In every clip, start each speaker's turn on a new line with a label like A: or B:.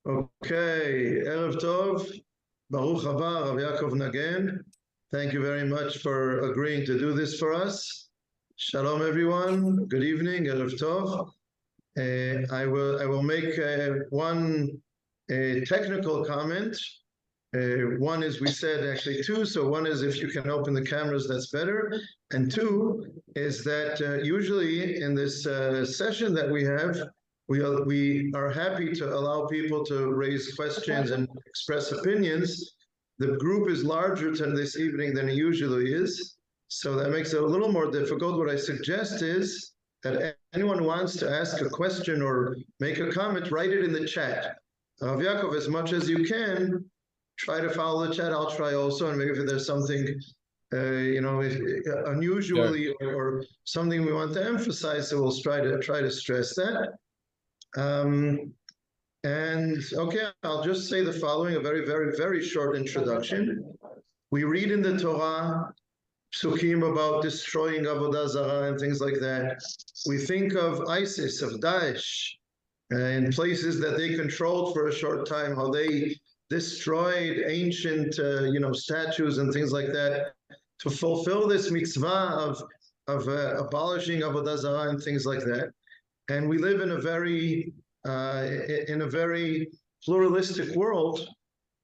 A: Okay, Erev Tov, Baruch haba, Rav Nagen. Thank you very much for agreeing to do this for us. Shalom, everyone. Good evening, Erev Tov. I will make one technical comment. One is, we said actually two, so one is if you can open the cameras, that's better. And two is that usually in this session that we have, we are happy to allow people to raise questions and express opinions. The group is larger this evening than it usually is, so that makes it a little more difficult. What I suggest is that anyone who wants to ask a question or make a comment, write it in the chat. Rav Yaakov, as much as you can, try to follow the chat. I'll try also, and maybe if there's something unusually or something we want to emphasize, so we'll try to stress that. And okay, I'll just say the following, a very, very, very short introduction. We read in the Torah psukim about destroying Avodah Zarah and things like that. We think of ISIS, of Daesh, in places that they controlled for a short time, how they destroyed ancient, statues and things like that to fulfill this mitzvah of abolishing Avodah Zarah and things like that. And we live in a very pluralistic world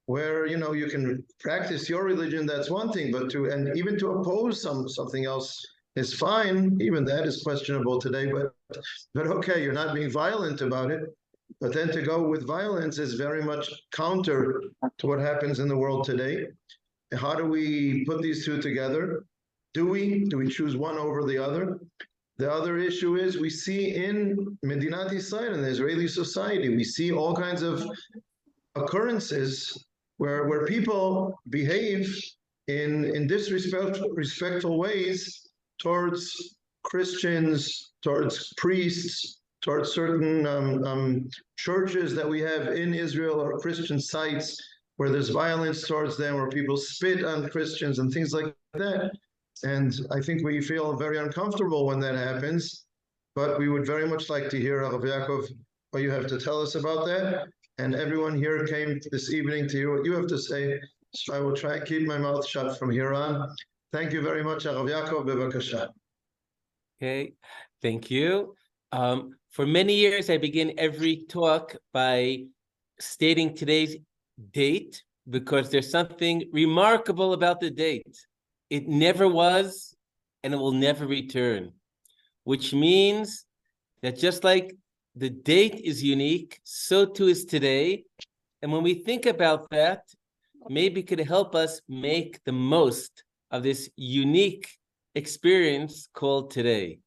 A: where you can practice your religion. That's one thing, but even to oppose something else is fine. Even that is questionable today. But okay, you're not being violent about it. But then to go with violence is very much counter to what happens in the world today. How do we put these two together? Do we choose one over the other? The other issue is we see in Medinat Yisrael, in the Israeli society, we see all kinds of occurrences where people behave in disrespectful ways towards Christians, towards priests, towards certain churches that we have in Israel or Christian sites where there's violence towards them, where people spit on Christians and things like that. And I think we feel very uncomfortable when that happens, but we would very much like to hear, Rav Yaakov, what you have to tell us about that. And everyone here came this evening to hear what you have to say, so I will try and keep my mouth shut from here on. Thank you very much, Rav Yaakov. Bevakasha.
B: Okay, thank you. For many years, I begin every talk by stating today's date because there's something remarkable about the date. It never was, and it will never return, which means that just like the date is unique, so too is today. And when we think about that, maybe it could help us make the most of this unique experience called today.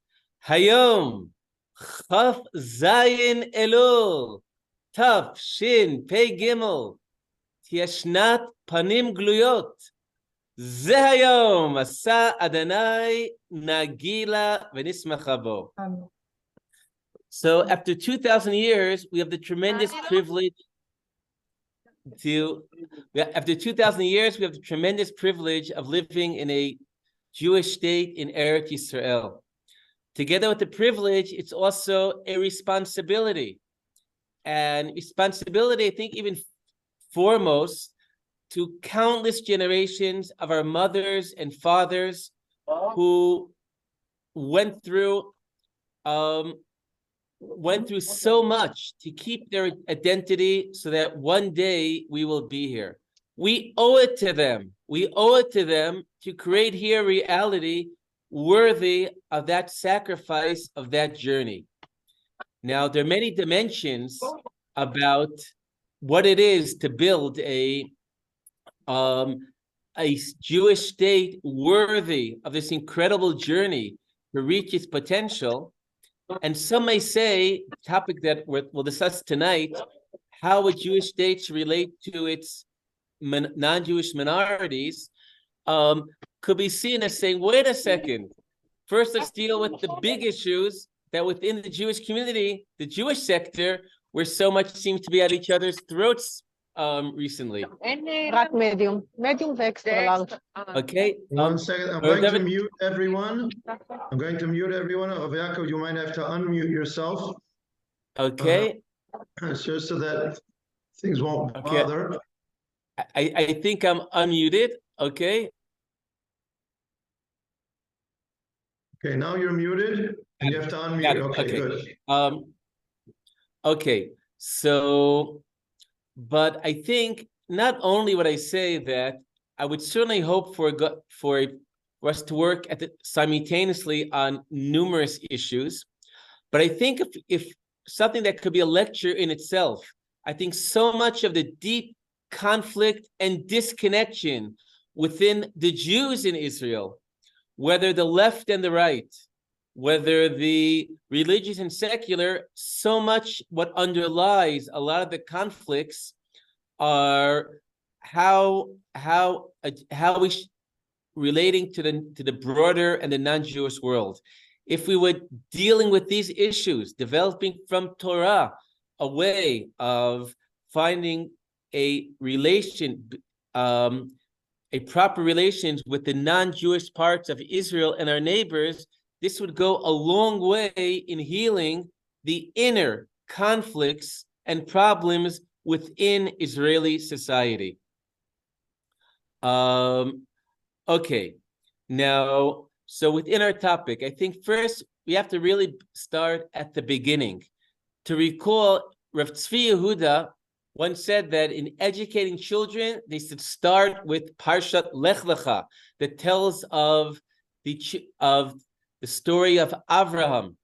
B: Hayom, Chaf Zayin Elul, Tav Shin Pei Gimel, Tiashnat Panim Gluyot. Zehayom Asa Adonai Nagila V'nismachavo. So after 2,000 years, we have the tremendous privilege of living in a Jewish state in Eretz Yisrael. Together with the privilege, it's also a responsibility. And responsibility, I think, even foremost, to countless generations of our mothers and fathers who went through so much to keep their identity so that one day we will be here. We owe it to them. We owe it to them to create here a reality worthy of that sacrifice, of that journey. Now, there are many dimensions about what it is to build a Jewish state worthy of this incredible journey to reach its potential. And some may say, the topic that we'll discuss tonight, how a Jewish state should relate to its non-Jewish minorities, could be seen as saying, wait a second, first let's deal with the big issues that within the Jewish community, the Jewish sector, where so much seems to be at each other's throats recently.
C: Medium extra large.
B: Okay.
A: One second, I'm going to mute everyone. Rav Yaakov, you might have to unmute yourself.
B: Okay.
A: So that things won't
B: Okay.
A: bother.
B: I think I'm unmuted. Okay.
A: Okay, now you're muted and you have to unmute.
B: Got it.
A: Okay,
B: Okay.
A: good.
B: Okay. So, but I think not only would I say that I would certainly hope for us to work simultaneously on numerous issues, but I think if something that could be a lecture in itself, I think so much of the deep conflict and disconnection within the Jews in Israel, whether the left and the right, whether the religious and secular, so much what underlies a lot of the conflicts are how we relating to the broader and the non-Jewish world. If we were dealing with these issues, developing from Torah a way of finding a proper relations with the non-Jewish parts of Israel and our neighbors, this would go a long way in healing the inner conflicts and problems within Israeli society. Okay, now, so within our topic, I think first we have to really start at the beginning. To recall, Rav Tzvi Yehuda once said that in educating children, they should start with Parshat Lech Lecha, that tells of the story of Avraham.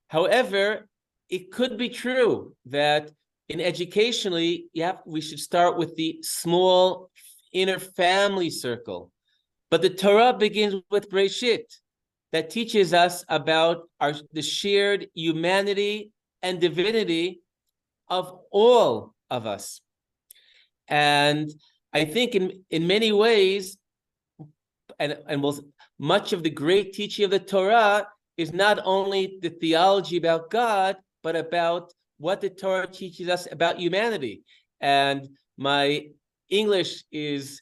B: However, it could be true that in educationally, we should start with the small inner family circle. But the Torah begins with Breshit, that teaches us about the shared humanity and divinity of all of us. And I think in many ways, much of the great teaching of the Torah is not only the theology about God, but about what the Torah teaches us about humanity. And my English is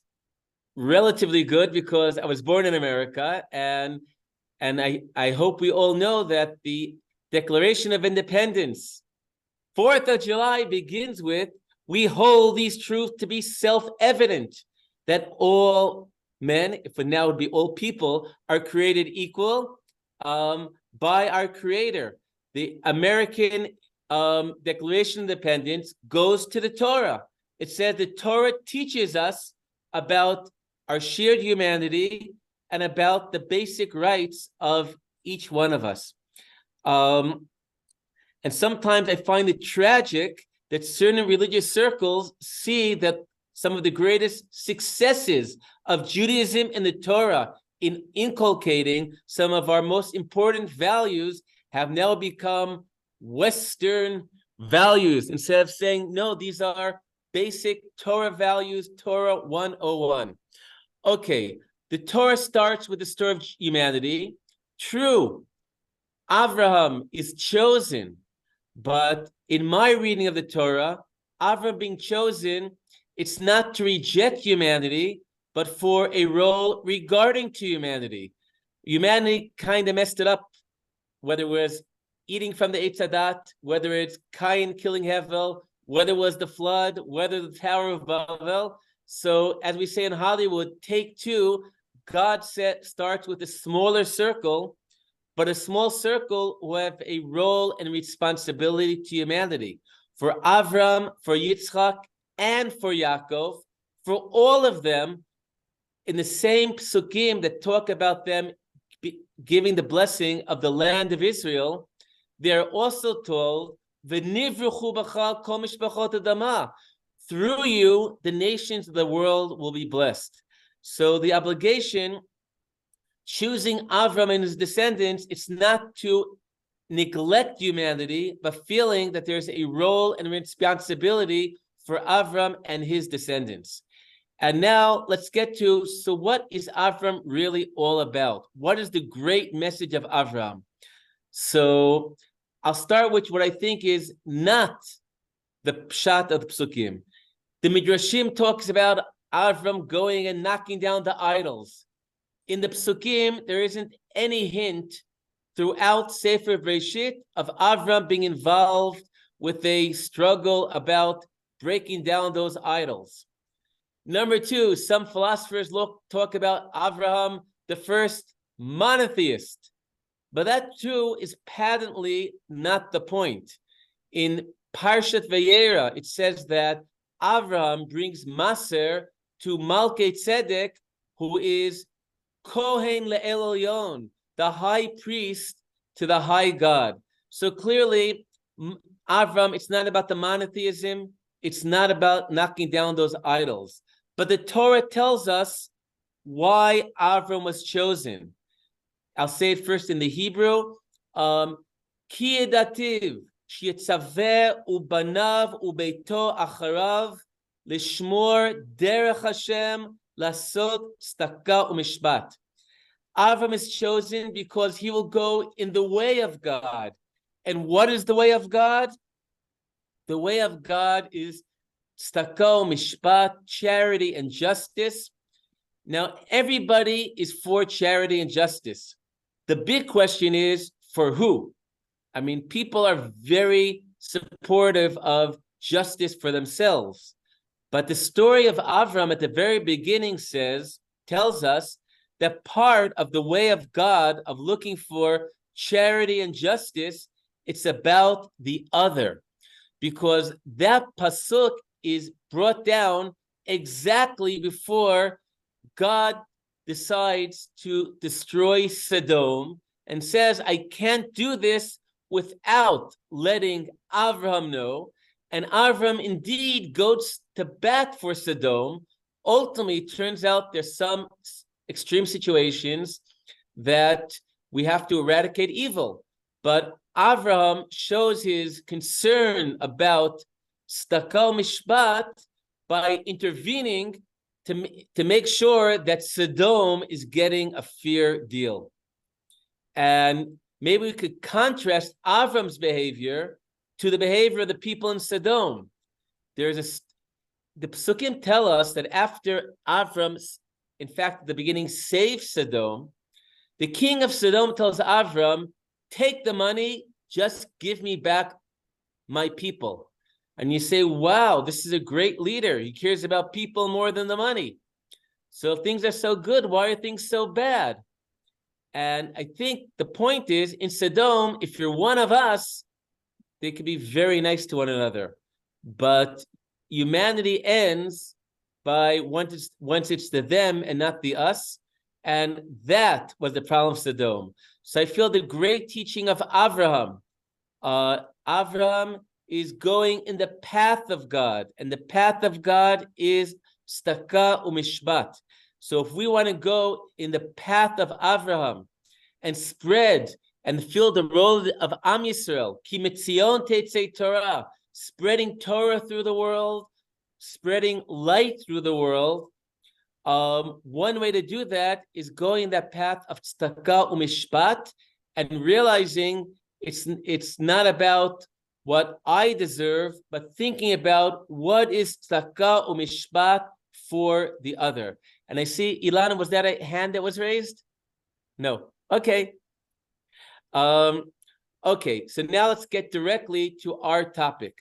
B: relatively good because I was born in America, and I hope we all know that the Declaration of Independence, 4th of July, begins with, we hold these truths to be self-evident, that all men, if it now would be all people, are created equal by our Creator. The American Declaration of Independence goes to the Torah. It says the Torah teaches us about our shared humanity and about the basic rights of each one of us. And sometimes I find it tragic that certain religious circles see that some of the greatest successes of Judaism and the Torah in inculcating some of our most important values have now become Western values, instead of saying, no, these are basic Torah values, Torah 101. Okay, the Torah starts with the story of humanity. True, Avraham is chosen, but in my reading of the Torah, Avraham being chosen, it's not to reject humanity, but for a role regarding to humanity. Humanity kind of messed it up, whether it was eating from the Eitz Hadat, whether it's Cain killing Hevel, whether it was the flood, whether the Tower of Babel. So, as we say in Hollywood, take two, God starts with a smaller circle, but a small circle will have a role and responsibility to humanity. For Avram, for Yitzchak, and for Yaakov, for all of them, in the same psukim that talk about them giving the blessing of the land of Israel, they're also told, V'nivruchu b'cha kol mishpachot adama. Through you, the nations of the world will be blessed. So the obligation, choosing Avram and his descendants, it's not to neglect humanity, but feeling that there's a role and responsibility for Avram and his descendants. And now let's get to, so what is Avram really all about? What is the great message of Avram? So I'll start with what I think is not the pshat of the psukim. The Midrashim talks about Avram going and knocking down the idols. In the psukim, there isn't any hint throughout Sefer Breshit of Avram being involved with a struggle about breaking down those idols. Number two, some philosophers talk about Abraham, the first monotheist, but that too is patently not the point. In Parshat Vayera, it says that Abraham brings Maser to Malkei Tzedek, who is Kohen Le'el Elyon, the high priest to the high God. So clearly, Abraham, it's not about the monotheism, it's not about knocking down those idols. But the Torah tells us why Abraham was chosen. I'll say it first in the Hebrew. Ki edativ sheyitzaveh ubanav ubeito acharav lishmor derech Hashem lasot tzedakah umishpat. Abraham is chosen because he will go in the way of God. And what is the way of God? The way of God is tzedakah umishpat, charity and justice. Now, everybody is for charity and justice. The big question is, for who? I mean, people are very supportive of justice for themselves. But the story of Avram at the very beginning tells us that part of the way of God, of looking for charity and justice, it's about the other. Because that pasuk is brought down exactly before God decides to destroy Sodom and says, I can't do this without letting Avraham know. And Avraham indeed goes to bat for Sodom. Ultimately, it turns out there's some extreme situations that we have to eradicate evil. But Avraham shows his concern about tzedakah mishpat by intervening to make sure that Sodom is getting a fair deal. And maybe we could contrast Avram's behavior to the behavior of the people in Sodom. The Psukim tell us that after Avram, in fact, at the beginning, saved Sodom, the king of Sodom tells Avram, take the money, just give me back my people. And you say, wow, this is a great leader. He cares about people more than the money. So if things are so good, why are things so bad? And I think the point is, in Sodom, if you're one of us, they could be very nice to one another. But humanity ends by once it's the them and not the us. And that was the problem of Sodom. So I feel the great teaching of Avraham. Avraham is going in the path of God, and the path of God is tzedakah umishpat. So if we want to go in the path of Avraham and spread and fill the role of Am Yisrael, ki mitzion tetzei Torah, spreading Torah through the world, spreading light through the world, one way to do that is going that path of tzedakah umishpat and realizing it's not about what I deserve, but thinking about what is tzedakah umishpat for the other. And I see, Ilana, was that a hand that was raised? No. Okay. Okay, so now let's get directly to our topic.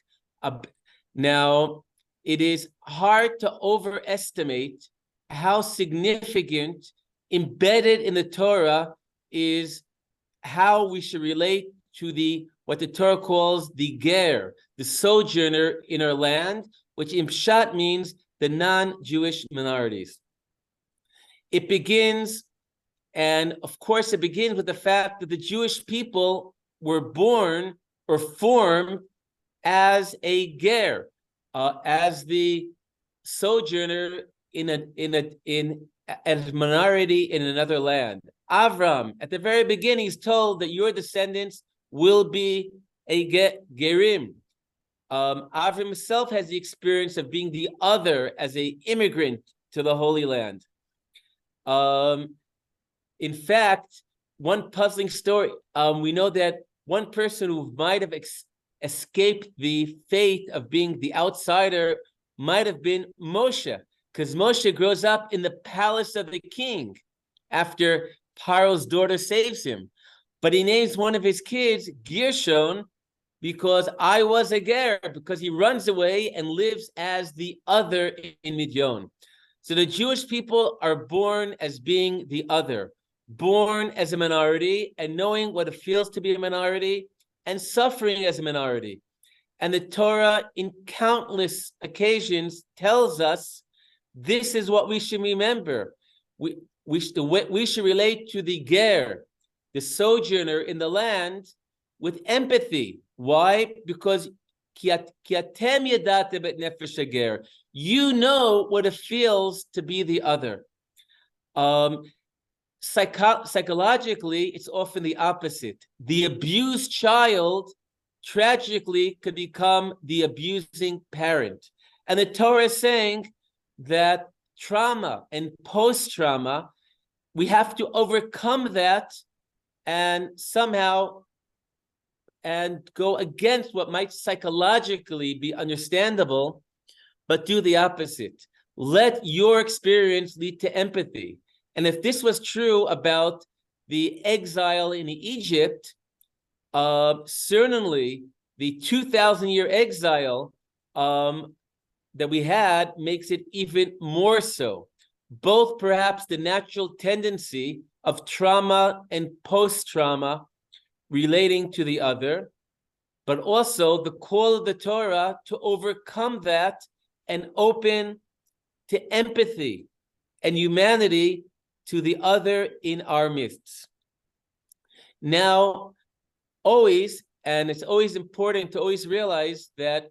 B: Now, it is hard to overestimate how significant embedded in the Torah is how we should relate to what the Torah calls the ger, the sojourner in our land, which in Pshat means the non-Jewish minorities. It begins, and of course it begins with the fact that the Jewish people were born or formed as a ger, as the sojourner in a minority in another land. Avram, at the very beginning, is told that your descendants will be a gerim. Avram himself has the experience of being the other as an immigrant to the Holy Land. In fact, one puzzling story, we know that one person who might have escaped the fate of being the outsider might have been Moshe, because Moshe grows up in the palace of the king after Paro's daughter saves him. But he names one of his kids Gershon because I was a ger, because he runs away and lives as the other in Midian. So the Jewish people are born as being the other, born as a minority and knowing what it feels to be a minority and suffering as a minority. And the Torah, in countless occasions, tells us this is what we should remember. We should relate to the ger, the sojourner in the land, with empathy. Why? Because you know what it feels to be the other. Psychologically, it's often the opposite. The abused child tragically could become the abusing parent. And the Torah is saying that trauma and post-trauma, we have to overcome that and somehow and go against what might psychologically be understandable, but do the opposite. Let your experience lead to empathy. And if this was true about the exile in Egypt, certainly the 2,000-year exile that we had makes it even more so. Both perhaps the natural tendency of trauma and post-trauma relating to the other, but also the call of the Torah to overcome that and open to empathy and humanity to the other in our midst. Now, it's always important to always realize that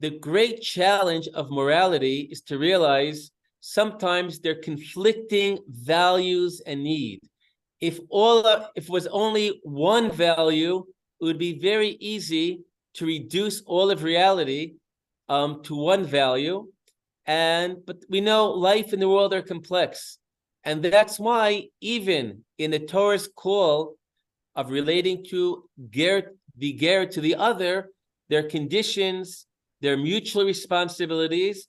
B: the great challenge of morality is to realize sometimes there are conflicting values and need. If it was only one value, it would be very easy to reduce all of reality to one value. But we know life in the world are complex. And that's why even in the Torah's call of relating to the ger to the other, there are conditions, there are mutual responsibilities,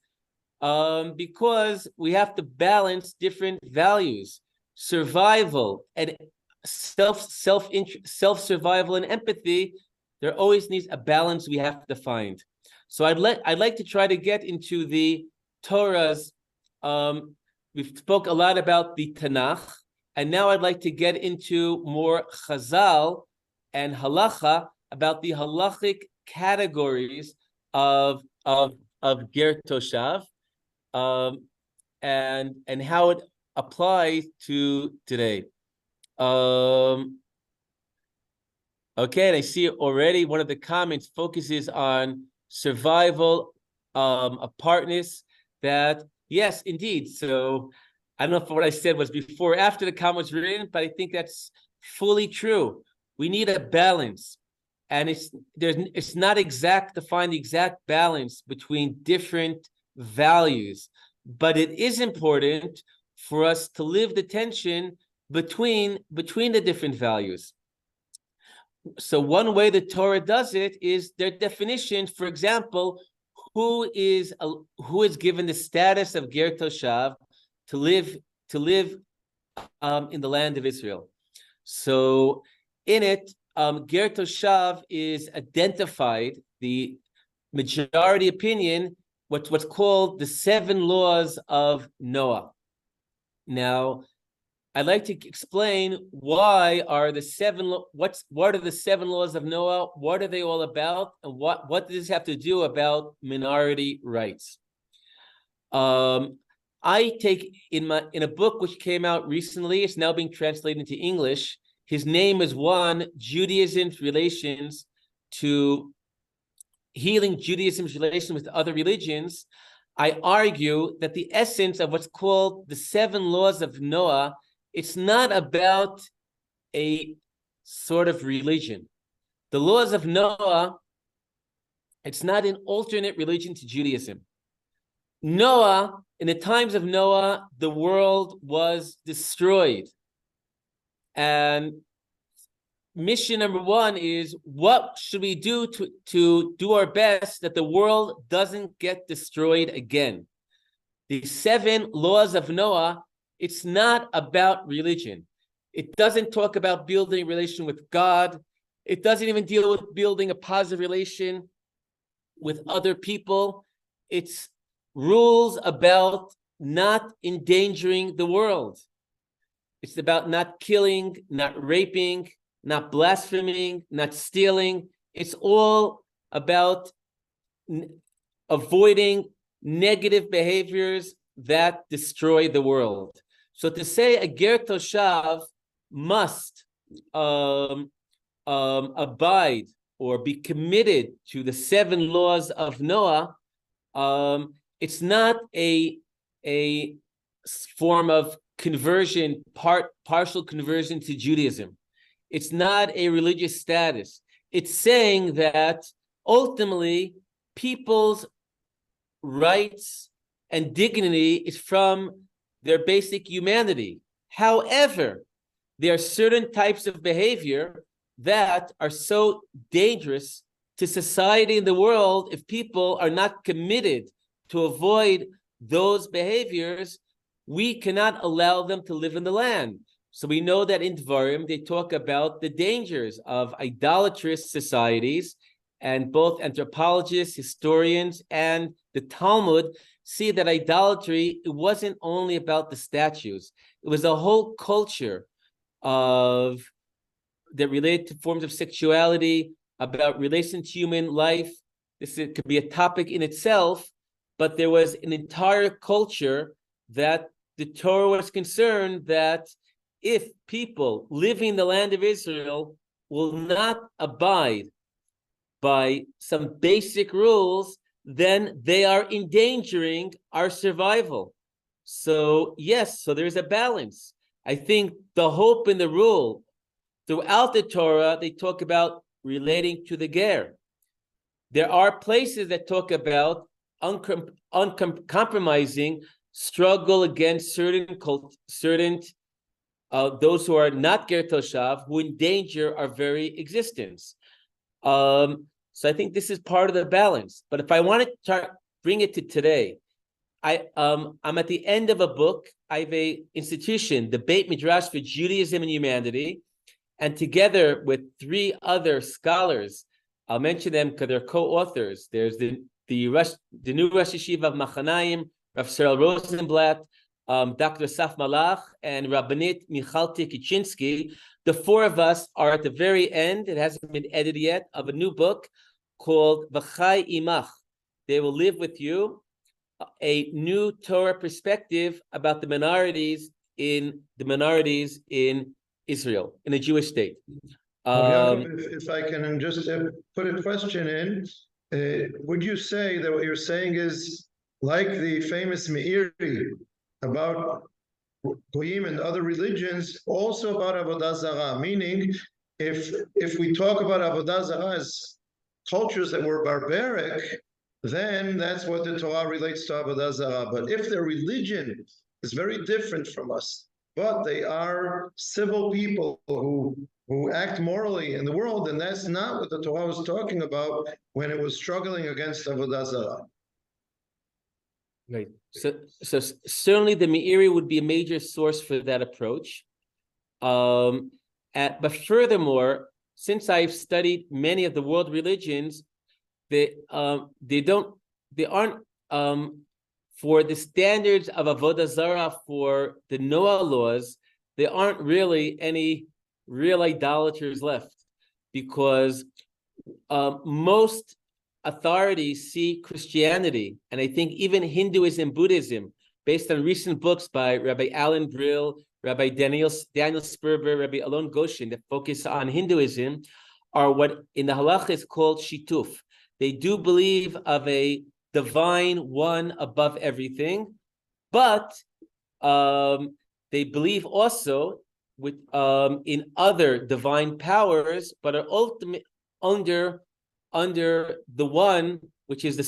B: because we have to balance different values. Survival and self-survival and empathy, there always needs a balance we have to find. So I'd like to try to get into the Torah's. We've spoke a lot about the Tanakh, and now I'd like to get into more Chazal and Halacha about the halachic categories of ger toshav, and how it applies to today. Okay, and I see already one of the comments focuses on survival, apartness. That yes, indeed. So I don't know if what I said was before or after the comment was written, but I think that's fully true. We need a balance, and it's not exact to find the exact balance between different values, but it is important for us to live the tension between the different values. So one way the Torah does it is their definition. For example, who is given the status of ger toshav to live in the land of Israel. So in it, ger toshav is identified, the majority opinion, what's called the 7 laws of Noah. Now, I'd like to explain what are the 7 laws of Noah, what are they all about, and what does this have to do about minority rights? I take in a book which came out recently, it's now being translated into English. His name is Judaism's relations to healing Judaism's relation with other religions. I argue that the essence of what's called the 7 laws of Noah, it's not about a sort of religion. The laws of Noah, it's not an alternate religion to Judaism. Noah, in the times of Noah, the world was destroyed. And mission number 1 is, what should we do to do our best that the world doesn't get destroyed again? The 7 laws of Noah, it's not about religion. It doesn't talk about building a relation with God. It doesn't even deal with building a positive relation with other people. It's rules about not endangering the world. It's about not killing, not raping, not blaspheming, not stealing. It's all about avoiding negative behaviors that destroy the world. So to say a ger toshav must abide or be committed to the 7 laws of Noah, it's not a form of conversion, partial conversion to Judaism. It's not a religious status. It's saying that ultimately people's rights and dignity is from their basic humanity. However, there are certain types of behavior that are so dangerous to society and the world. If people are not committed to avoid those behaviors, we cannot allow them to live in the land. So we know that in Dvarim, they talk about the dangers of idolatrous societies, and both anthropologists, historians, and the Talmud see that idolatry, it wasn't only about the statues. It was a whole culture that related to forms of sexuality, about relation to human life. Could be a topic in itself, but there was an entire culture that the Torah was concerned that if people living in the land of Israel will not abide by some basic rules, then they are endangering our survival. So yes, so there's a balance. I think the hope and the rule throughout the Torah, they talk about relating to the ger. There are places that talk about uncompromising struggle against certain those who are not ger toshav, who endanger our very existence. So I think this is part of the balance. But if I want to bring it to today, I'm at the end of a book. I have a institution, the Beit Midrash for Judaism and Humanity, and together with 3 other scholars, I'll mention them because they're co-authors. There's the new Rosh Yeshiva of Machanaim, Rav Cyril Rosenblatt, Dr. Saf Malach, and Rabbanit Michalti Kichinsky. The 4 of us are at the very end, it hasn't been edited yet, of a new book called V'chai Imach. They will live with you, a new Torah perspective about the minorities in Israel, in a Jewish state.
A: If I can just put a question in, would you say that what you're saying is like the famous Meiri about Goyim and other religions, also about Avodah Zarah? Meaning, if we talk about Avodah Zarah as cultures that were barbaric, then that's what the Torah relates to Avodah Zarah. But if their religion is very different from us, but they are civil people who act morally in the world, then that's not what the Torah was talking about when it was struggling against Avodah Zarah.
B: Right. So certainly the Meiri would be a major source for that approach. But furthermore, since I've studied many of the world religions, they aren't for the standards of Avodah Zarah for the Noah laws, there aren't really any real idolaters left, because most authorities see Christianity, and I think even Hinduism, Buddhism, based on recent books by Rabbi Alan Brill, Rabbi Daniel Sperber, Rabbi Alon Goshen, that focus on Hinduism, are what in the halacha is called shituf. They do believe of a divine one above everything, but they believe also with in other divine powers, but are ultimate under the one which is the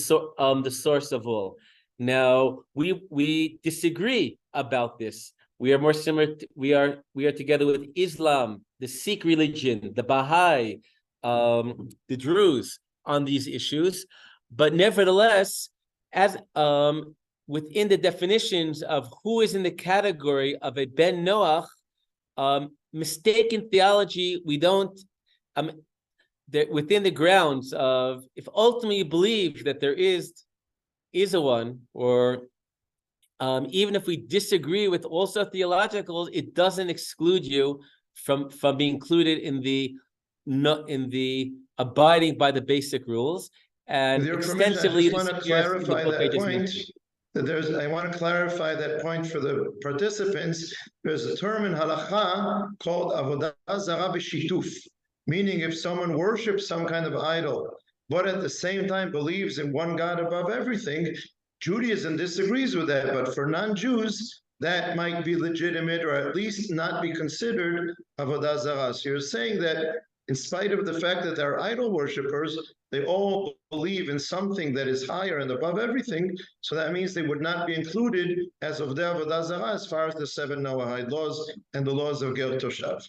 B: source of all. Now we disagree about this. We are more similar. We are together with Islam, the Sikh religion, the Baha'i, the Druze on these issues. But nevertheless, as within the definitions of who is in the category of a Ben Noach, mistaken theology, we don't. that within the grounds of, if ultimately you believe that there is a one, or even if we disagree with also theologicals, it doesn't exclude you from being included in the abiding by the basic rules. And
A: With your
B: extensively,
A: permission, I just want to clarify that point. I want to clarify that point for the participants. There's a term in halacha called avodah zarah b'shituf, meaning if someone worships some kind of idol, but at the same time believes in one God above everything, Judaism disagrees with that. But for non-Jews, that might be legitimate, or at least not be considered avodah zarah. So you're saying that in spite of the fact that they're idol worshippers, they all believe in something that is higher and above everything. So that means they would not be included as of the avodah zarah as far as the 7 Noahide laws and the laws of Ger Toshav.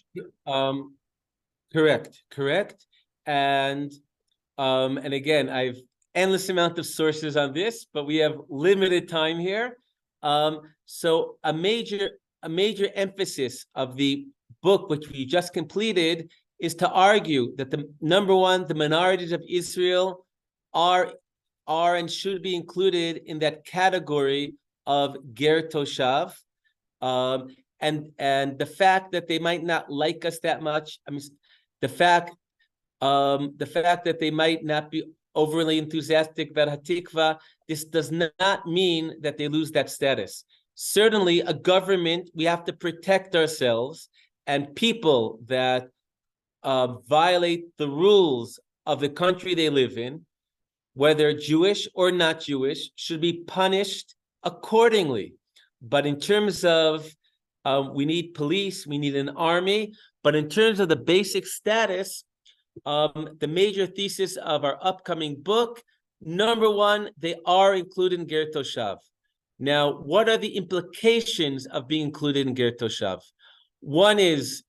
B: Correct. And again, I've endless amount of sources on this, but we have limited time here. So a major emphasis of the book, which we just completed, is to argue that the minorities of Israel are and should be included in that category of Ger Toshav, and the fact that they might not like us that much. I mean, the fact that they might not be overly enthusiastic about Hatikva, this does not mean that they lose that status. Certainly, a government, we have to protect ourselves, and people that violate the rules of the country they live in, whether Jewish or not Jewish, should be punished accordingly. But in terms of we need police, we need an army, but in terms of the basic status, the major thesis of our upcoming book, number one, they are included in Ger Toshav. Now, what are the implications of being included in Ger Toshav? One is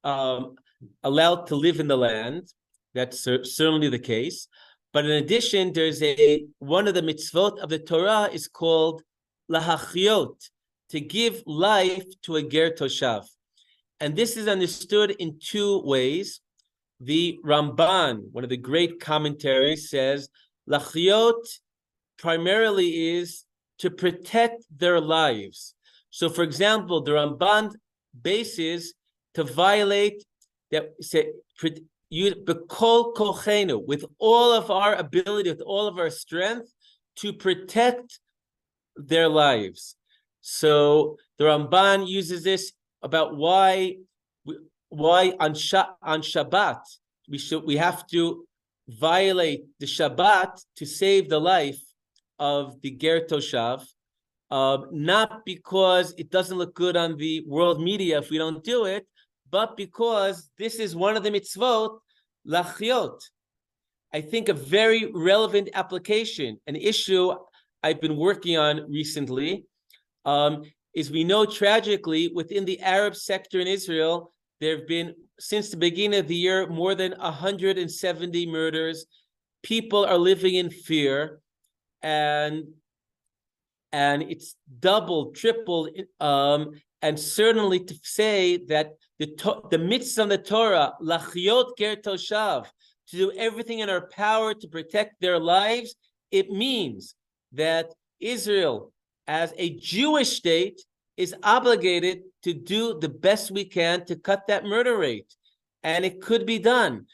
B: allowed to live in the land. That's certainly the case. But in addition, there's one of the mitzvot of the Torah is called lahachyot, to give life to a Ger Toshav. And this is understood in two ways. The Ramban, one of the great commentaries, says lachyot primarily is to protect their lives. So, for example, the Ramban bases to violate that, say, b'kol kochenu, with all of our ability, with all of our strength, to protect their lives. So the Ramban uses this about why on Shabbat we have to violate the Shabbat to save the life of the Ger Toshav, not because it doesn't look good on the world media if we don't do it, but because this is one of the mitzvot, lachyot. I think a very relevant application, an issue I've been working on recently, is we know tragically within the Arab sector in Israel, there have been, since the beginning of the year, more than 170 murders. People are living in fear, and it's doubled, tripled, and certainly to say that the mitzvah of the Torah, lachyot ger toshav, to do everything in our power to protect their lives, it means that Israel, as a Jewish state, is obligated to do the best we can to cut that murder rate. And it could be done.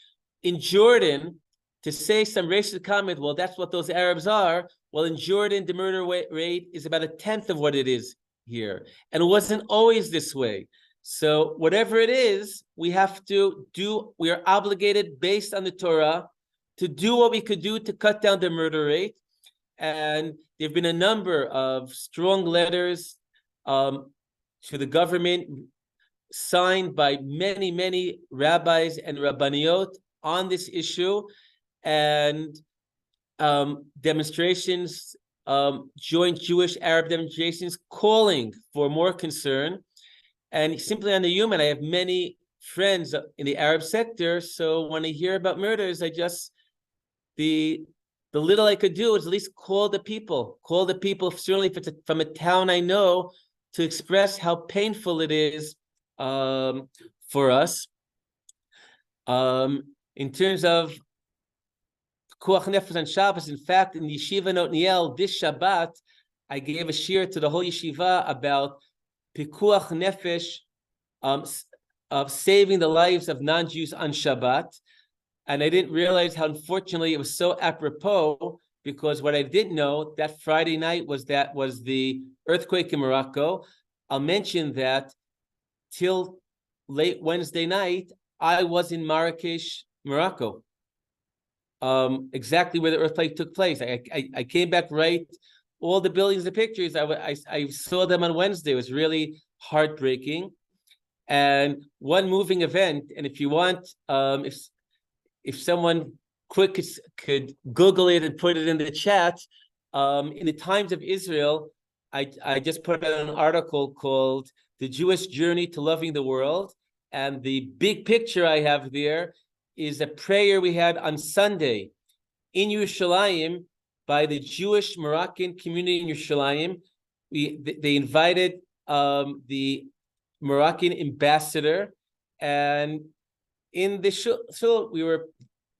B: In Jordan, to say some racist comment, well, that's what those Arabs are. Well, in Jordan, the murder rate is about 1/10 of what it is here. And it wasn't always this way. So whatever it is, we have to do, we are obligated based on the Torah to do what we could do to cut down the murder rate. And there have been a number of strong letters to the government signed by many, many rabbis and rabbaniot on this issue, and demonstrations, joint Jewish-Arab demonstrations calling for more concern. And simply on the human, I have many friends in the Arab sector, so when I hear about murders, the little I could do is at least call the people, certainly if it's from a town I know, to express how painful it is for us. in terms of Pikuach Nefesh on Shabbos. In fact, in the yeshiva in Otni'el this Shabbat, I gave a shir to the whole yeshiva about Pikuach Nefesh, of saving the lives of non-Jews on Shabbat. And I didn't realize how, unfortunately, it was so apropos, because what I didn't know, that Friday night was the earthquake in Morocco. I'll mention that till late Wednesday night, I was in Marrakesh, Morocco, exactly where the earthquake took place. I came back right, all the buildings, the pictures, I saw them on Wednesday. It was really heartbreaking. And one moving event, and if you want, if someone quick could Google it and put it in the chat, in the Times of Israel, I just put out an article called "The Jewish Journey to Loving the World," and the big picture I have there is a prayer we had on Sunday in Yerushalayim by the Jewish Moroccan community in Yerushalayim. They invited the Moroccan ambassador, and in the shul we were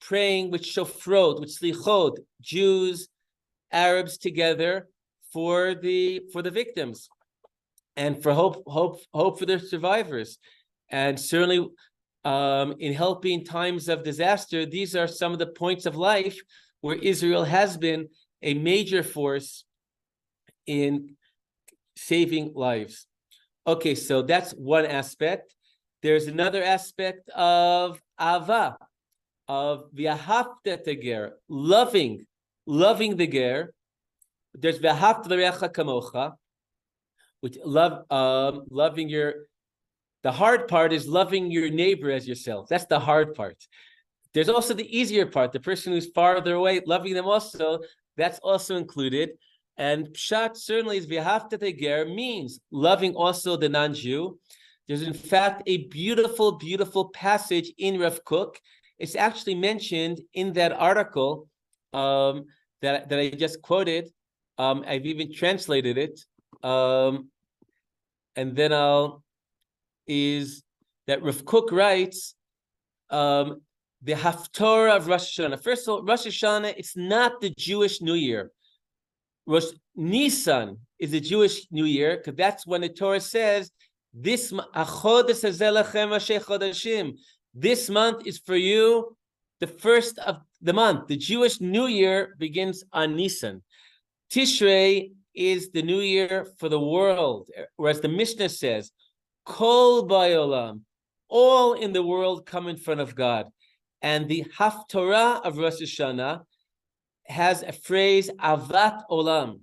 B: praying with shofrot, with slichot, Jews, Arabs together for the victims, and for hope for their survivors. And certainly in helping times of disaster, these are some of the points of life where Israel has been a major force in saving lives. Okay, so that's one aspect. There's another aspect of Ava, of V'ahavta ger, loving the ger. There's V'ahavta l'reacha kamocha, which loving your. The hard part is loving your neighbor as yourself. That's the hard part. There's also the easier part, the person who's farther away, loving them also. That's also included. And Pshat certainly is V'ahavta ger, means loving also the non-Jew. There's in fact a beautiful, beautiful passage in Rav Kook. It's actually mentioned in that article that I just quoted. I've even translated it. And then is that Rav Kook writes the Haftorah of Rosh Hashanah. First of all, Rosh Hashanah, it's not the Jewish New Year. Rosh Nisan is the Jewish New Year, because that's when the Torah says, this month is for you, the first of the month. The Jewish New Year begins on Nisan. Tishrei is the New Year for the world, whereas the Mishnah says, Kol Bayolam, all in the world come in front of God. And the Haftorah of Rosh Hashanah has a phrase, Avat Olam.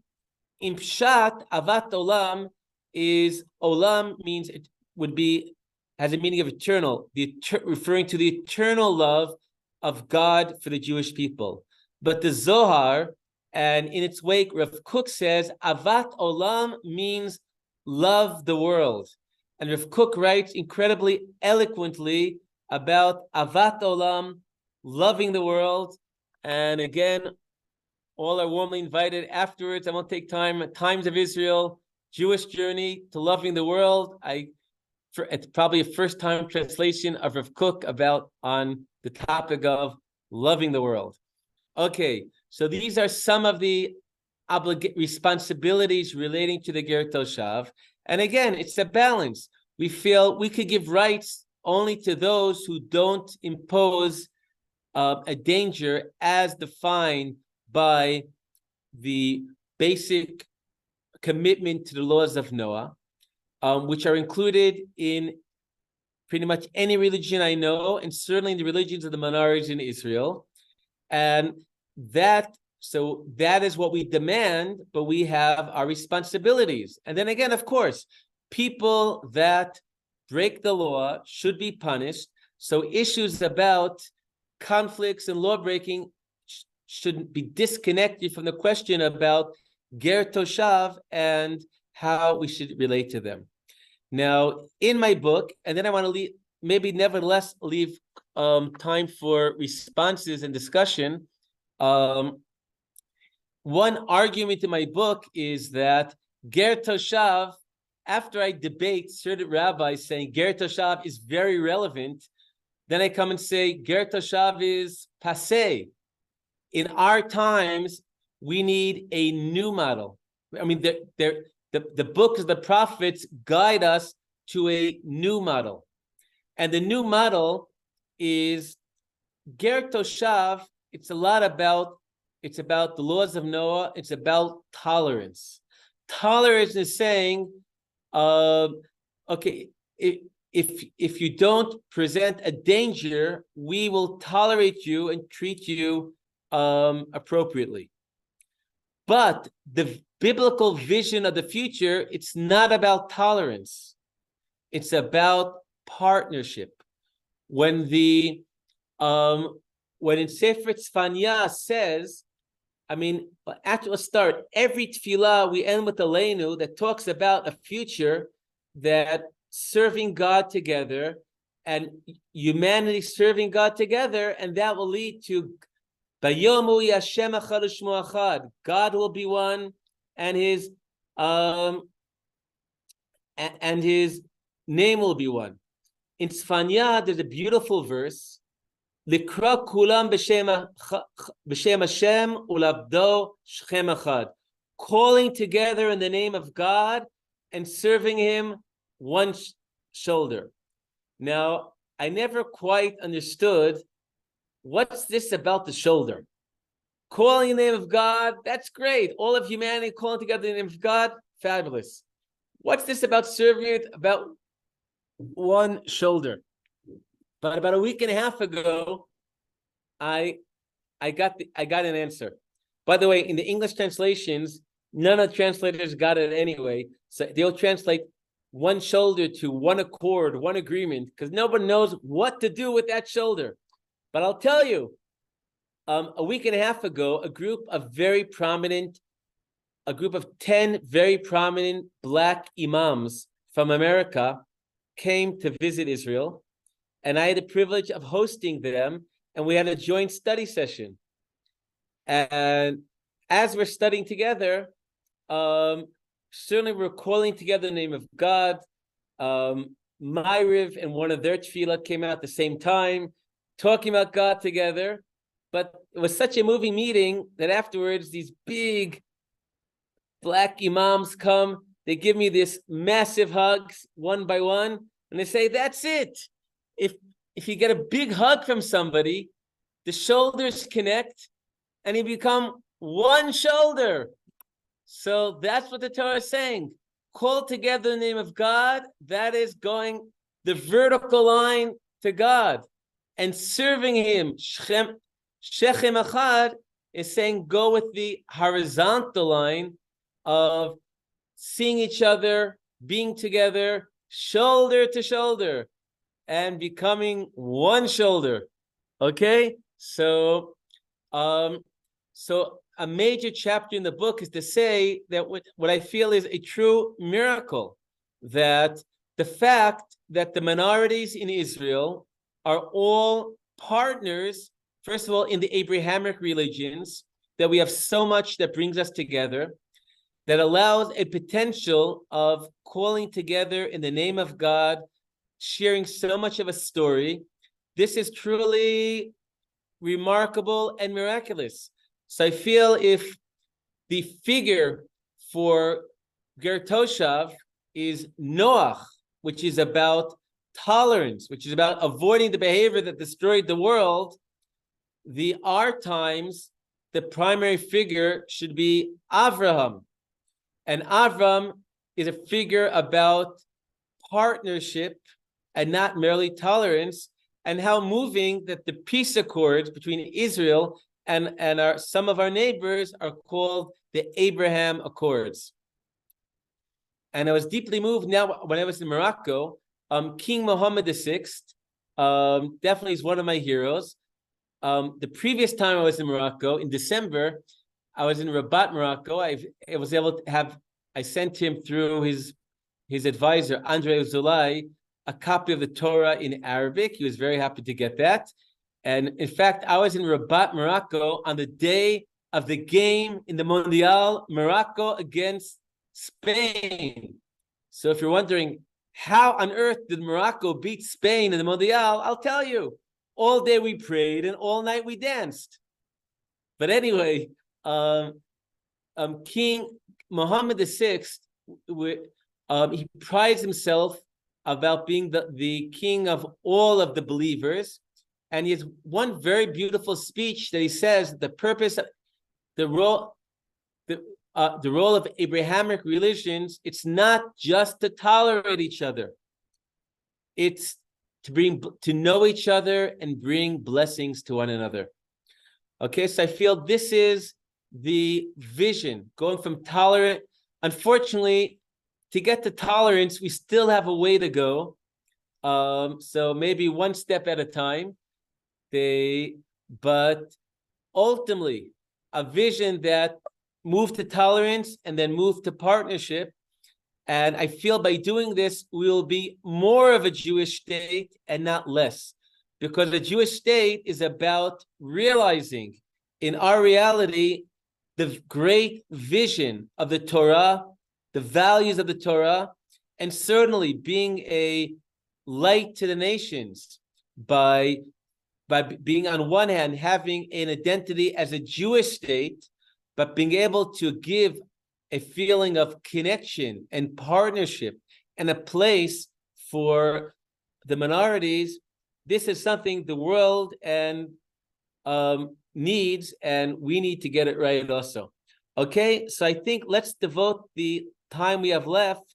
B: In Pshat, Avat Olam is, Olam means it would be, has a meaning of eternal, referring to the eternal love of God for the Jewish people. But the Zohar, and in its wake, Rav Kook says, Avat Olam means love the world. And Rav Kook writes incredibly eloquently about Avat Olam, loving the world. And again, all are warmly invited afterwards. I won't take time. Times of Israel, Jewish Journey to Loving the World. It's probably a first-time translation of Rav Kook on the topic of loving the world. Okay, so these are some of the responsibilities relating to the Ger Toshav. And again, it's a balance. We feel we could give rights only to those who don't impose a danger as defined by the basic commitment to the laws of Noah, which are included in pretty much any religion I know, and certainly in the religions of the minorities in Israel. And that is what we demand, but we have our responsibilities. And then again, of course, people that break the law should be punished. So issues about conflicts and law breaking shouldn't be disconnected from the question about Ger Toshav and how we should relate to them. Now, in my book, and then I want to nevertheless leave time for responses and discussion. One argument in my book is that Ger Toshav, after I debate certain rabbis saying Ger Toshav is very relevant, Then I come and say, Ger Toshav is passé. In our times, we need a new model. I mean, the books of the prophets guide us to a new model. And the new model is Ger Toshav. It's about the laws of Noah. It's about tolerance. Tolerance is saying, okay, if you don't present a danger, we will tolerate you and treat you appropriately. But the biblical vision of the future, it's not about tolerance. It's about partnership. When in Sefer Tzfanya says, I mean, let's start. Every tefillah we end with Aleinu that talks about a future that serving God together and humanity serving God together, and that will lead to Bayomu Yashem Echad U'Shmo Echad. God will be one, and his name will be one. In Tzfanya, there's a beautiful verse. Likra kulam b'shem Hashem ulabdo shchem echad. Calling together in the name of God and serving him one shoulder. Now, I never quite understood what's this about the shoulder. Calling in the name of God, that's great. All of humanity calling together in the name of God, fabulous. What's this about serving it about one shoulder? But about a week and a half ago, I got an answer. By the way, in the English translations, none of the translators got it anyway. So they'll translate one shoulder to one accord, one agreement, because nobody knows what to do with that shoulder. But I'll tell you, a week and a half ago, a group of 10 very prominent Black imams from America came to visit Israel. And I had the privilege of hosting them, and we had a joint study session. And as we're studying together, certainly we're calling together the name of God. Ma'ariv and one of their tefillah came out at the same time, talking about God together. But it was such a moving meeting that afterwards, these big Black imams come, they give me this massive hugs one by one, and they say, that's it. If you get a big hug from somebody, the shoulders connect and you become one shoulder. So that's what the Torah is saying. Call together the name of God, that is going the vertical line to God. And serving him, Shechem Echad, is saying go with the horizontal line of seeing each other, being together, shoulder to shoulder, and becoming one shoulder. Okay, so a major chapter in the book is to say that what I feel is a true miracle, that the fact that the minorities in Israel are all partners, first of all, in the Abrahamic religions, that we have so much that brings us together, that allows a potential of calling together in the name of God, sharing so much of a story. This is truly remarkable and miraculous. So I feel if the figure for Ger Toshav is Noach, which is about tolerance, which is about avoiding the behavior that destroyed the world, our times, the primary figure should be Avraham. And Avram is a figure about partnership and not merely tolerance, and how moving that the peace accords between Israel and some of our neighbors are called the Abraham Accords. And I was deeply moved now when I was in Morocco. King Mohammed VI definitely is one of my heroes. The previous time I was in Morocco, in December, I was in Rabat, Morocco. I was able to I sent him through his advisor, Andre Uzulai, a copy of the Torah in Arabic. He was very happy to get that. And in fact, I was in Rabat, Morocco on the day of the game in the Mondial, Morocco against Spain. So if you're wondering, How on earth did Morocco beat Spain in the Mundial? I'll tell you. All day we prayed and all night we danced. But anyway, King Mohammed VI, he prides himself about being the king of all of the believers. And he has one very beautiful speech that he says the purpose, the role of Abrahamic religions, it's not just to tolerate each other. It's to know each other and bring blessings to one another. Okay, so I feel this is the vision, going from tolerant. Unfortunately, to get to tolerance, we still have a way to go. So maybe one step at a time. But ultimately, a vision that moved to tolerance and then moved to partnership. And I feel by doing this, we will be more of a Jewish state and not less. Because the Jewish state is about realizing in our reality the great vision of the Torah, the values of the Torah, and certainly being a light to the nations by being, on one hand, having an identity as a Jewish state, but being able to give a feeling of connection and partnership and a place for the minorities. This is something the world needs, and we need to get it right also. Okay, so I think let's devote the time we have left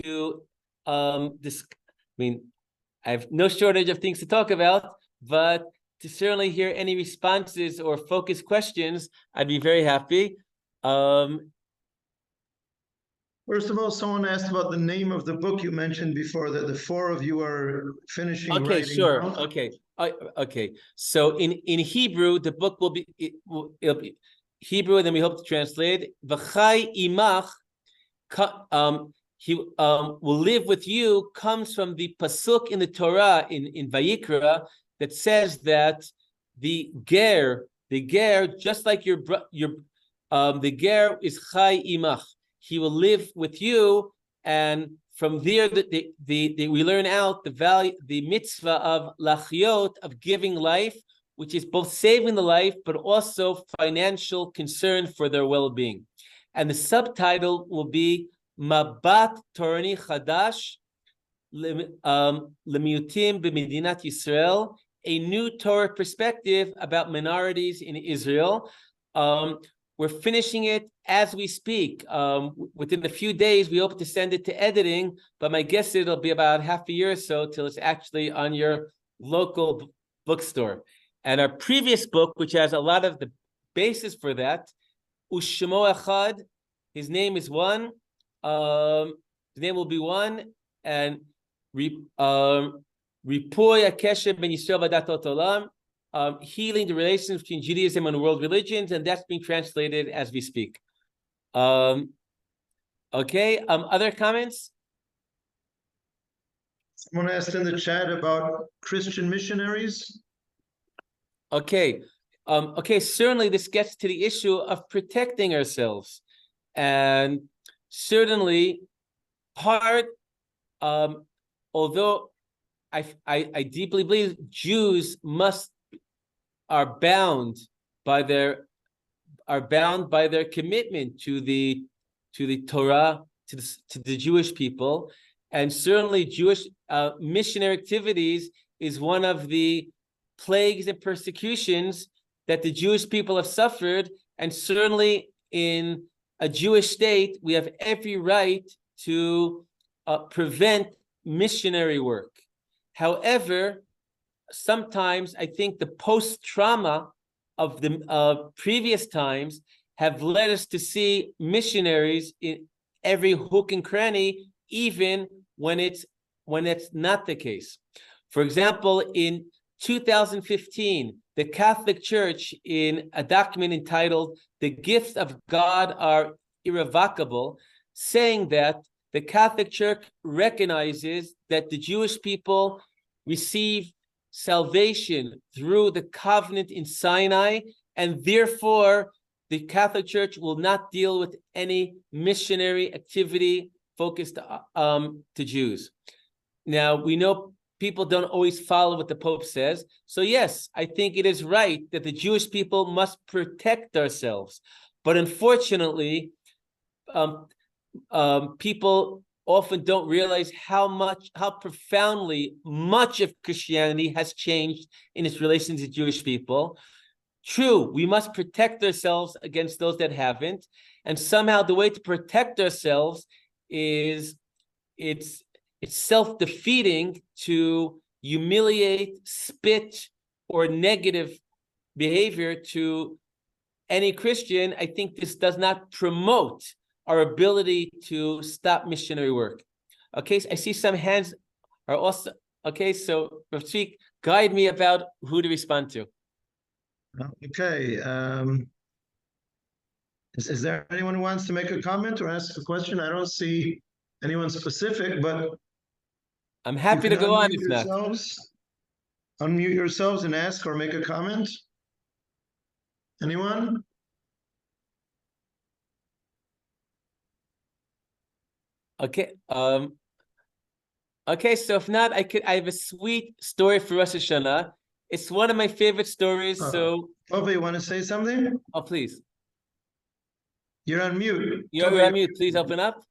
B: to this. I mean, I have no shortage of things to talk about, but to certainly hear any responses or focused questions, I'd be very happy.
A: First of all, someone asked about the name of the book you mentioned before, that the four of you are finishing
B: Okay,
A: writing
B: sure.
A: now.
B: Okay. So in Hebrew, the book will be it'll be Hebrew, and then we hope to translate. V'chai imach, he will live with you, comes from the pasuk in the Torah in Vayikra that says that the ger, just like the ger is chai imach. He will live with you, and from there, we learn out the value, the mitzvah of lachyot, of giving life, which is both saving the life, but also financial concern for their well-being. And the subtitle will be Mabat Torani Chadash Lemiutim B'Medinat Yisrael, a new Torah perspective about minorities in Israel. We're finishing it as we speak. Within a few days, we hope to send it to editing, but my guess it'll be about half a year or so till it's actually on your local bookstore. And our previous book, which has a lot of the basis for that, Ushmo Echad, his name is one. His name will be one, and Ripoy Akesher Ben Yisrael V'Datot Olam. Healing the relations between Judaism and world religions, and that's being translated as we speak. Okay, other comments?
A: Someone asked in the chat about Christian missionaries.
B: Okay, certainly this gets to the issue of protecting ourselves. And certainly although I deeply believe Jews are bound by their commitment to the Torah, to the Jewish people, and certainly Jewish missionary activities is one of the plagues and persecutions that the Jewish people have suffered, and certainly in a Jewish state we have every right to prevent missionary work. However, sometimes I think the post-trauma of the previous times have led us to see missionaries in every hook and cranny, even when it's not the case. For example, in 2015, the Catholic Church, in a document entitled "The Gifts of God Are Irrevocable," saying that the Catholic Church recognizes that the Jewish people receive salvation through the covenant in Sinai, and therefore the Catholic Church will not deal with any missionary activity focused to Jews. Now, we know people don't always follow what the Pope says. So yes, I think it is right that the Jewish people must protect ourselves. But unfortunately, people often don't realize how profoundly much of Christianity has changed in its relations to Jewish people. True, we must protect ourselves against those that haven't. And somehow the way to protect ourselves is it's self-defeating to humiliate, spit, or negative behavior to any Christian. I think this does not promote our ability to stop missionary work. Okay, so I see some hands are also, okay, so Rafik, guide me about who to respond to.
A: Okay. Is there anyone who wants to make a comment or ask a question? I don't see anyone specific, but
B: I'm happy to go on if not.
A: Unmute yourselves and ask or make a comment. Anyone?
B: Okay. Okay, so if not, I have a sweet story for Rosh Hashanah. It's one of my favorite stories. So
A: Tove, you want to say something?
B: oh, please.
A: You're on mute.
B: You're on mute. Please open up.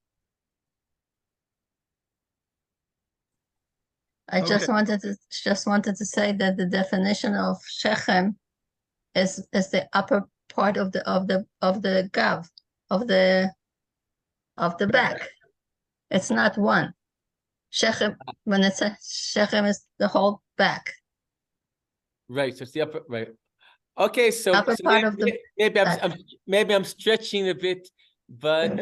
D: I just wanted to say that the definition of Shechem is the upper part of the gav of the back. It's not one. Shechem, when it says Shechem, is the whole back.
B: Right. So it's the upper right. Okay, so
D: part of the
B: maybe I'm stretching a bit, but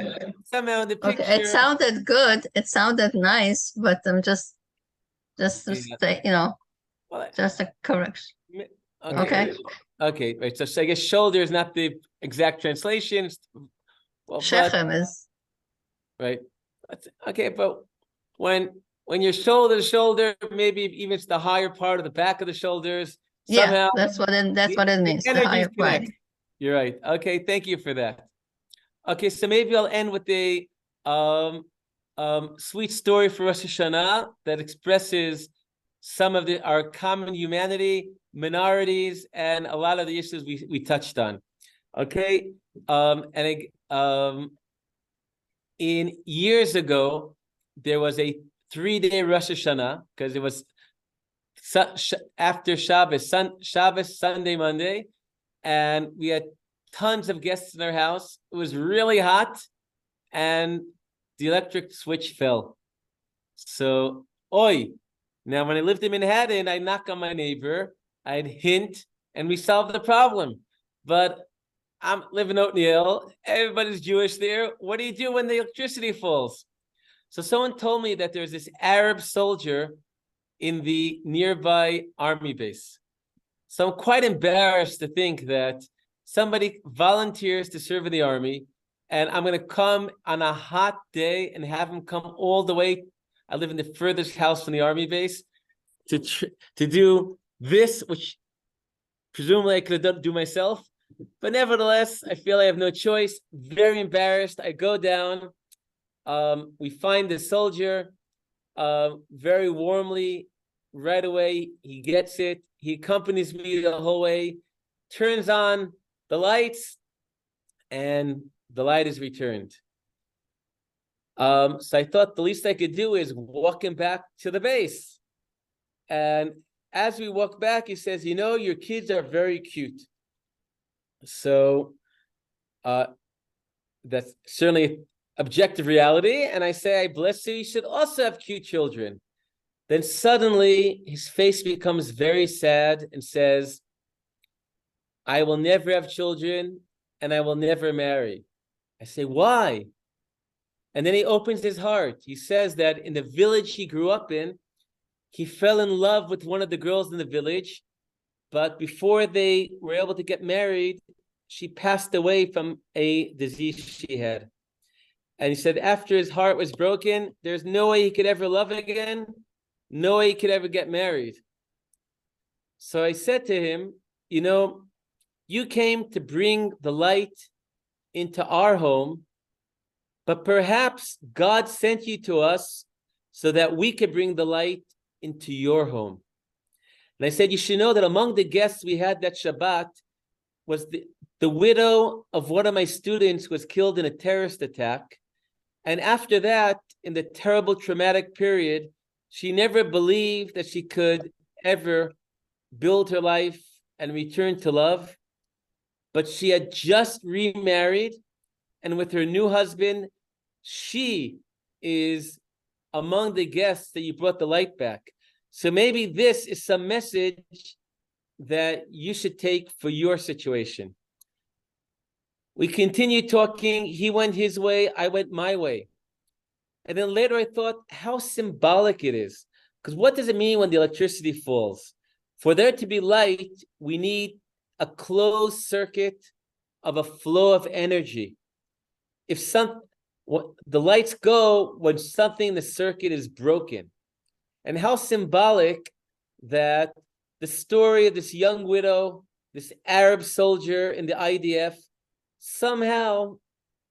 B: somehow the picture.
D: Okay, it sounded good. It sounded nice, but I'm just to say, just a correction. Okay.
B: Okay, right. So I guess shoulder is not the exact translation. Well,
D: Shechem is
B: right. Okay, but when you're shoulder to shoulder, maybe even it's the higher part of the back of the shoulders. Somehow,
D: that's what it means. The higher part.
B: You're right. Okay, thank you for that. Okay, so maybe I'll end with a sweet story for Rosh Hashanah that expresses some of our common humanity, minorities, and a lot of the issues we touched on. Okay, in years ago, there was a 3-day Rosh Hashanah because it was after Shabbos, Sunday, Monday, and we had tons of guests in our house. It was really hot, and the electric switch fell. So, now when I lived in Manhattan, I'd knock on my neighbor, I'd hint, and we solved the problem. But I'm living in Otni'el, everybody's Jewish there. What do you do when the electricity falls? So someone told me that there's this Arab soldier in the nearby army base. So I'm quite embarrassed to think that somebody volunteers to serve in the army, and I'm going to come on a hot day and have him come all the way. I live in the furthest house from the army base to do this, which presumably I could do myself. But nevertheless, I feel I have no choice. Very embarrassed. I go down. We find the soldier very warmly. Right away, he gets it. He accompanies me the whole way, turns on the lights, and the light is returned. So I thought the least I could do is walk him back to the base. And as we walk back, he says, your kids are very cute. So that's certainly objective reality. And I say, I bless you should also have cute children. Then suddenly his face becomes very sad and says, I will never have children and I will never marry. I say, why? And then he opens his heart. He says that in the village he grew up in, he fell in love with one of the girls in the village, but before they were able to get married, she passed away from a disease she had. And he said after his heart was broken, there's no way he could ever love again, no way he could ever get married. So I said to him, you came to bring the light into our home, but perhaps God sent you to us so that we could bring the light into your home. And I said, you should know that among the guests we had that Shabbat was the widow of one of my students who was killed in a terrorist attack. And after that, in the terrible traumatic period, she never believed that she could ever build her life and return to love. But she had just remarried, and with her new husband, she is among the guests that you brought the light back. So maybe this is some message that you should take for your situation. We continued talking. He went his way, I went my way. And then later I thought how symbolic it is. Because what does it mean when the electricity falls? For there to be light, we need a closed circuit of a flow of energy. If the lights go when something in the circuit is broken. And how symbolic that the story of this young widow, this Arab soldier in the IDF, somehow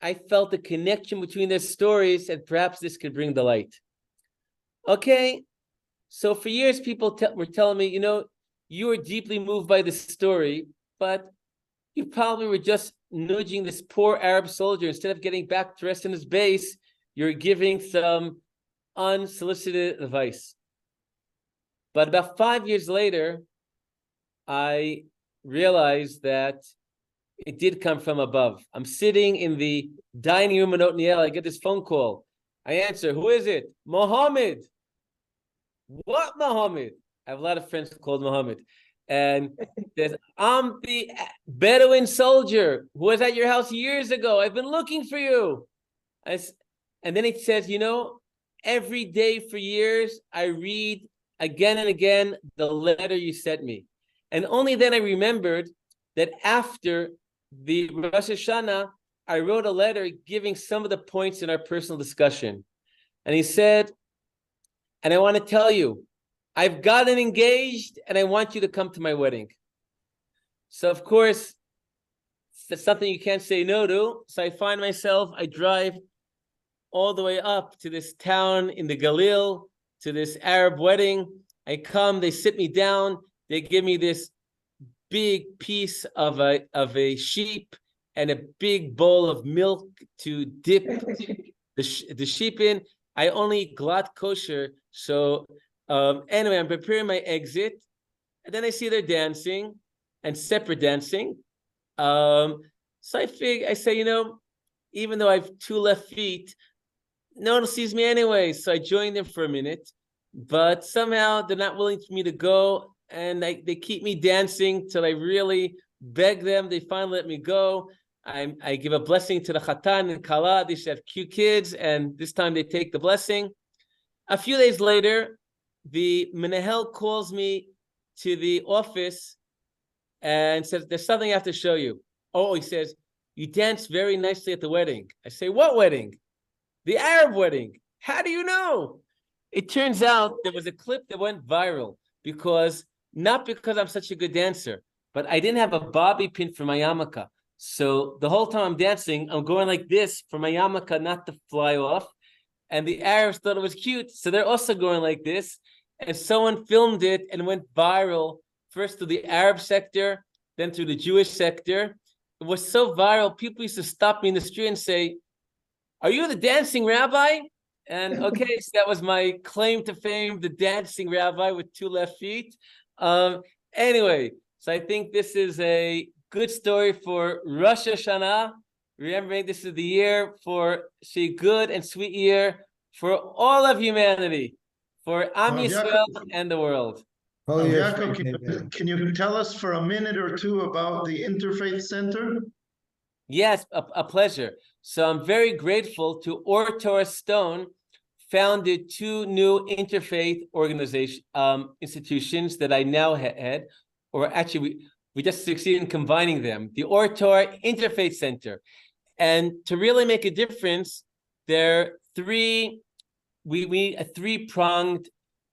B: I felt a connection between their stories, and perhaps this could bring the light. Okay, so for years people were telling me, you were deeply moved by this story, but you probably were just nudging this poor Arab soldier. Instead of getting back to rest in his base, you're giving some unsolicited advice. But about 5 years later, I realized that it did come from above. I'm sitting in the dining room in Otni'el. I get this phone call. I answer, who is it? Mohammed. What Mohammed? I have a lot of friends called Mohammed. And says, I'm the Bedouin soldier who was at your house years ago. I've been looking for you. And then it says, every day for years, I read again and again the letter you sent me. And only then I remembered that after the Rosh Hashanah, I wrote a letter giving some of the points in our personal discussion. And he said, and I want to tell you, I've gotten engaged and I want you to come to my wedding. So of course, that's something you can't say no to. So I find myself, I drive all the way up to this town in the Galil, to this Arab wedding. I come, they sit me down, they give me this big piece of a sheep and a big bowl of milk to dip the sheep in. I only eat glad kosher. So anyway, I'm preparing my exit. And then I see they're dancing and separate dancing. So I say, even though I have 2 left feet, no one sees me anyway. So I join them for a minute. But somehow they're not willing for me to go. And they keep me dancing till I really beg them. They finally let me go. I give a blessing to the Chatan and Kala. They should have cute kids. And this time they take the blessing. A few days later, the Menahel calls me to the office and says, there's something I have to show you. Oh, he says, you danced very nicely at the wedding. I say, what wedding? The Arab wedding. How do you know? It turns out there was a clip that went viral not because I'm such a good dancer, but I didn't have a bobby pin for my yarmulke. So the whole time I'm dancing, I'm going like this for my yarmulke not to fly off. And the Arabs thought it was cute, so they're also going like this. And someone filmed it and went viral, first to the Arab sector, then to the Jewish sector. It was so viral, people used to stop me in the street and say, are you the dancing rabbi? And okay, so that was my claim to fame, the dancing rabbi with 2 left feet. Anyway, so I think this is a good story for Rosh Hashanah. Remembering this is the year for a good and sweet year for all of humanity, for Am Yisrael and the world.
A: Yaakov, can you tell us for a minute or two about the Interfaith Center?
B: Yes, a pleasure. So I'm very grateful to Ohr Torah Stone, founded 2 new interfaith institutions that I now head, or actually we just succeeded in combining them. The Ohr Torah Interfaith Center. And to really make a difference, there are 3 a 3-pronged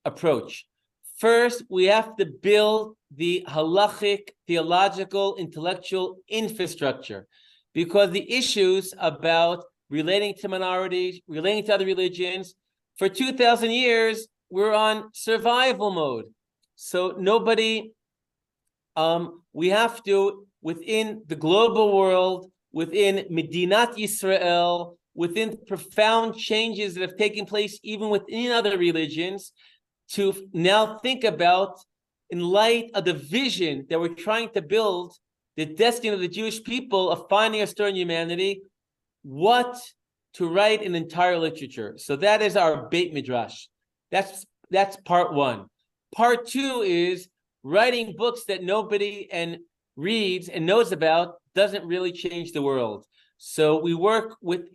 B: approach. First, we have to build the halachic, theological, intellectual infrastructure, because the issues about relating to minorities, relating to other religions. For 2,000 years, we're on survival mode. So nobody, we have to, within the global world, within Medinat Yisrael, within profound changes that have taken place even within other religions, to now think about, in light of the vision that we're trying to build, the destiny of the Jewish people of finding a story in humanity, what to write in entire literature. So that is our Beit Midrash. That's part one. Part two is writing books that nobody reads and knows about doesn't really change the world. So we work with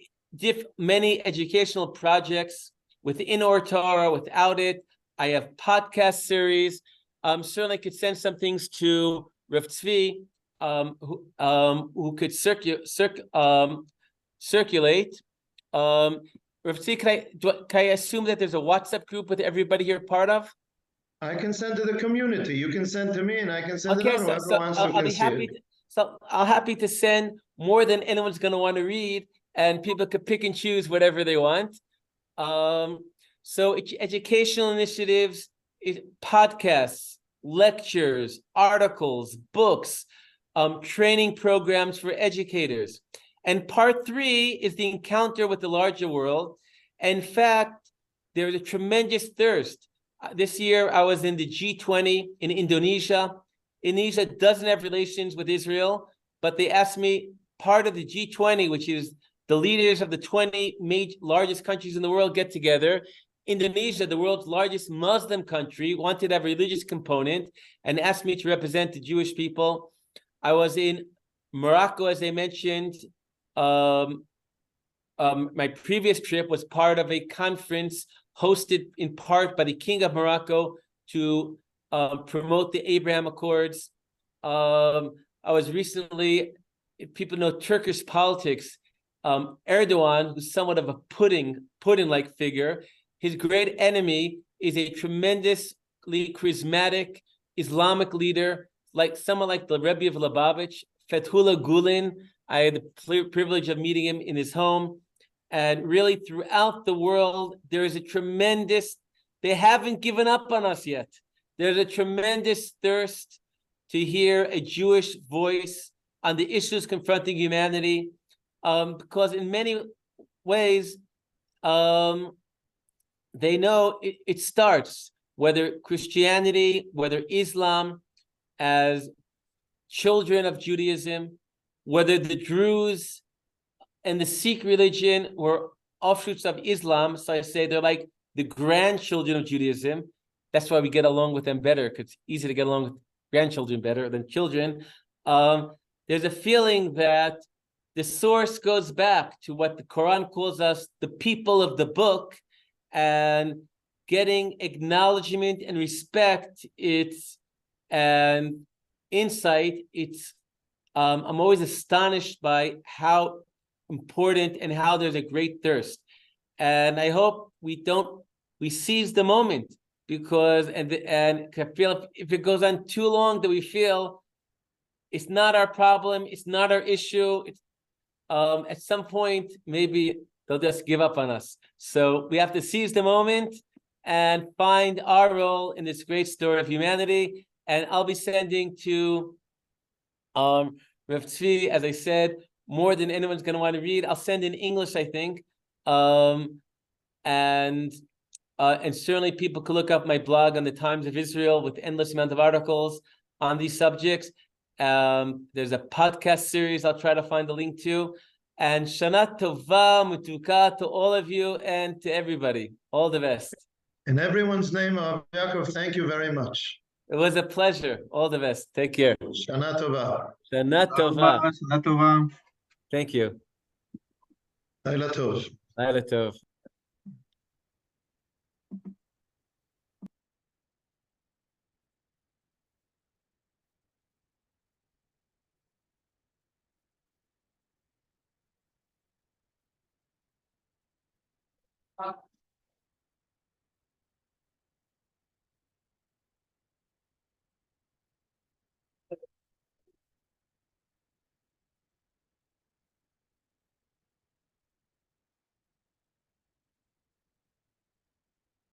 B: many educational projects within Ohr Torah, without it. I have podcast series. Certainly could send some things to Rav Tzvi, who could circulate. Rav Tzvi, can I assume that there's a WhatsApp group with everybody here part of?
A: I can send to the community. You can send to me, and I can send it
B: Okay,
A: on.
B: so,
A: Whoever
B: so
A: wants
B: I'll,
A: to
B: I'll
A: can
B: be
A: see
B: happy.
A: it.
B: So I'm happy to send more than anyone's going to want to read, and people could pick and choose whatever they want. So educational initiatives, podcasts, lectures, articles, books, training programs for educators. And part three is the encounter with the larger world. In fact, there's a tremendous thirst. This year, I was in the G20 in Indonesia. Indonesia doesn't have relations with Israel, but they asked me, part of the G20, which is the leaders of the 20 largest countries in the world get together. Indonesia, the world's largest Muslim country, wanted to have a religious component and asked me to represent the Jewish people. I was in Morocco, as I mentioned. My previous trip was part of a conference hosted in part by the King of Morocco to promote the Abraham Accords. I was recently, people know Turkish politics, Erdogan, who's somewhat of a Putin-like figure, his great enemy is a tremendously charismatic Islamic leader, like someone like the Rebbe of Lubavitch, Fethullah Gulen. I had the privilege of meeting him in his home. And really throughout the world, there is a tremendous, they haven't given up on us yet. There's a tremendous thirst to hear a Jewish voice on the issues confronting humanity, because in many ways, they know it starts, whether Christianity, whether Islam, as children of Judaism, whether the Druze and the Sikh religion were offshoots of Islam. So I say they're like the grandchildren of Judaism. That's why we get along with them better, because it's easy to get along with grandchildren better than children. There's a feeling that the source goes back to what the Quran calls us the people of the book, and getting acknowledgement and respect, and insight. I'm always astonished by how important and how there's a great thirst. And I hope we seize the moment, because and I feel if it goes on too long, that we feel it's not our problem, it's not our issue. It's at some point maybe they'll just give up on us. So we have to seize the moment and find our role in this great story of humanity. And I'll be sending to Rav Tzvi, as I said, more than anyone's going to want to read. I'll send in English, I think. And certainly people could look up my blog on the Times of Israel with endless amount of articles on these subjects. There's a podcast series I'll try to find the link to. And Shana Tova Mutuka to all of you and to everybody. All the best.
A: In everyone's name, Yaakov, thank you very much.
B: It was a pleasure. All the best. Take care.
A: Shana Tova.
B: Shana Tova.
E: Shana Tova.
B: Thank you.
A: Laila Tov.
B: Laila Tov.